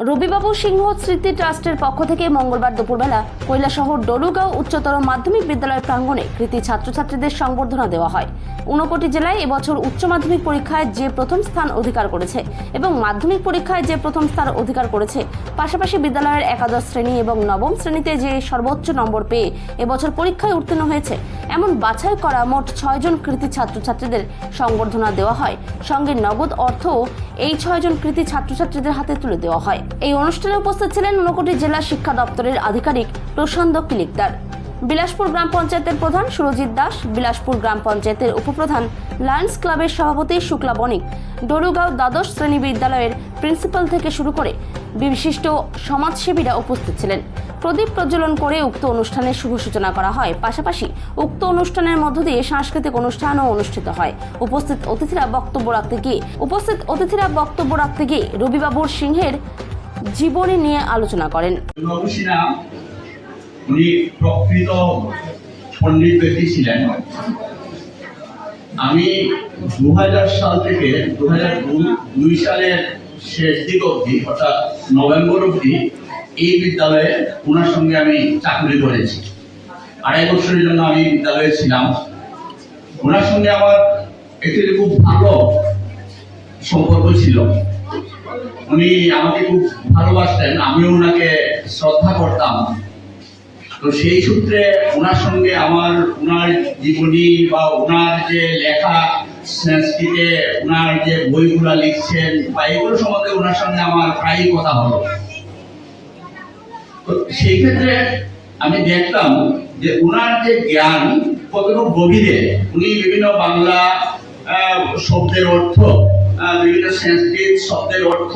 রবিবাবু সিংহ স্মৃতি ট্রাস্টের পক্ষ থেকে মঙ্গলবার দুপুরবেলা কৈলাসহর ডলুগাঁও উচ্চতর মাধ্যমিক বিদ্যালয়ের প্রাঙ্গণে কৃতী ছাত্রছাত্রীদের সংবর্ধনা দেওয়া হয়। ঊনকোটি জেলায় এবছর উচ্চ মাধ্যমিক পরীক্ষায় যে প্রথম স্থান অধিকার করেছে এবং মাধ্যমিক পরীক্ষায় যে প্রথম স্থান অধিকার করেছে, পাশাপাশি বিদ্যালয়ের একাদশ শ্রেণী এবং নবম শ্রেণীতে যে সর্বোচ্চ নম্বর পেয়ে এবছর পরীক্ষায় উত্তীর্ণ হয়েছে এমন বাছাই করা মোট 6 জন কৃতী ছাত্রছাত্রীদের সংবর্ধনা দেওয়া হয়। সঙ্গে নগদ অর্থও এই 6 জন কৃতী ছাত্রছাত্রীদের হাতে তুলে দেওয়া হয়। এই অনুষ্ঠানে উপস্থিত ছিলেন ঊনকোটি জেলা শিক্ষা দপ্তরের আধিকারিক প্রশান্ত কিলিকদার, বিলাসপুর গ্রাম পঞ্চায়েতের প্রধান সুরজিৎ দাস, বিলাসপুর গ্রাম পঞ্চায়েতের উপপ্রধান, লায়ন্স ক্লাবের সভাপতি শুক্লা বণিক, ডলুগাঁও দ্বাদশ শ্রেণী বিদ্যালয়ের প্রিন্সিপাল থেকে শুরু করে বিশিষ্ট সমাজসেবীরা উপস্থিত ছিলেন। প্রদীপ প্রজ্বলন করে উক্ত অনুষ্ঠানের শুভ সূচনা করা হয়। পাশাপাশি উক্ত অনুষ্ঠানের মধ্য দিয়ে সাংস্কৃতিক অনুষ্ঠানও অনুষ্ঠিত হয়। উপস্থিত অতিথিরা বক্তব্য রাখতে গিয়ে রবিবাবুর সিংহের জীবনী নিয়ে আলোচনা করেন। উনি প্রকৃত পণ্ডিত ব্যক্তি ছিলেন। আমি 2000 সাল থেকে 2002 সালের শেষ দিক অবধি, অর্থাৎ নভেম্বর অবধি এই বিদ্যালয়ে ওনার সঙ্গে আমি চাকরি করেছি। 2.5 বছরের জন্য আমি বিদ্যালয়ে ছিলাম। ওনার সঙ্গে আমার একটি খুব ভালো সম্পর্ক ছিল। উনি আমাকে খুব ভালোবাসতেন, আমিও ওনাকে শ্রদ্ধা করতাম। তো সেই সূত্রে ওনার সঙ্গে ওনার জীবনী বা ওনার যে লেখা সংস্কৃতে ওনার যে বইগুলা লিখছেন বা এগুলো সম্বন্ধে ওনার সঙ্গে আমার প্রায়ই কথা হলো। তো সেই ক্ষেত্রে আমি দেখতাম যে ওনার যে জ্ঞান কতটুকু গভীরে, উনি বিভিন্ন বাংলা শব্দের অর্থ, বিভিন্ন সংস্কৃত শব্দের অর্থ,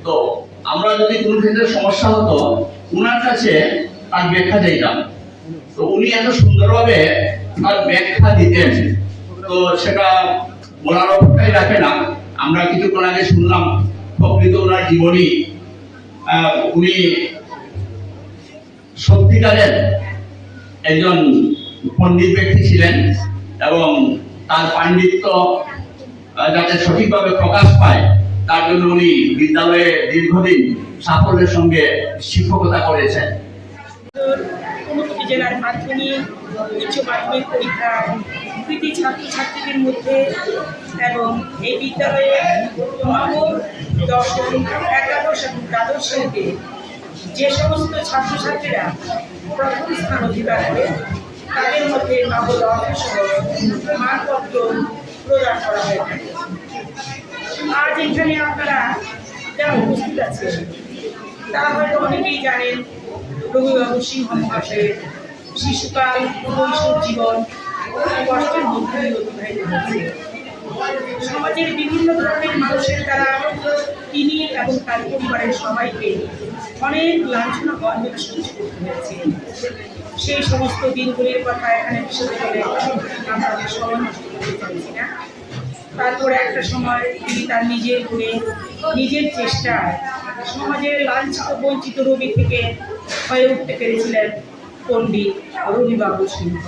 তো আমরা যদি কোনো ক্ষেত্রে সমস্যা হতো ওনার কাছে তার ব্যাখ্যা চাইতাম। তো উনি এত সুন্দরভাবে তার ব্যাখ্যা দিতেন, তো সেটা বলার অপেক্ষাই রাখে না। আমরা কিছুক্ষণ আগে শুনলাম প্রকৃত ওনার জীবনী। উনি সত্যিকারের একজন পণ্ডিত ব্যক্তি ছিলেন এবং তার পাণ্ডিত্য যাতে সঠিকভাবে প্রকাশ পায় তার জন্য উনি বিদ্যালয়ে দীর্ঘদিন সাফল্যের সঙ্গে শিক্ষকতা করেছেন। ঊনকোটি জেলার মাধ্যমিক উচ্চ মাধ্যমিক পরীক্ষায় কৃতী ছাত্রছাত্রীদের মধ্যে এবং এই বিদ্যালয়ে নবম, দশম, একাদশ এবং দ্বাদশ শ্রেণীতে যে সমস্ত ছাত্রছাত্রীরা প্রথম স্থান অধিকার করে তাদের মধ্যে নগদ অর্থসহ মানপত্র প্রদান করা হয়ে থাকে। আজ এখানে আপনারা যারা উপস্থিত আছেন তারা হয়তো অনেকেই জানেন রবিবাবু সিংহ মহাশয়ের শিশুকাল কৈশোর জীবন কষ্টের মধ্যে অতিবাহিত হয়েছে। সমাজের বিভিন্ন ধরনের মানুষের দ্বারা তিনি এবং তার পরিবারের সবাইকে অনেক লাঞ্ছনা গঞ্জনা সহ্য করতে হয়েছে। সেই সমস্ত দিনগুলির কথা এখানে বিশদ করে আমাদের সময় নষ্ট করতে চাইছি না। তারপরে একটা সময় তিনি তার নিজের গুণে, নিজের চেষ্টায় সমাজের লাঞ্ছিত বঞ্চিত রোগী থেকে হয়ে উঠতে পেরেছিলেন পণ্ডিত রবিবাবু সিংহ।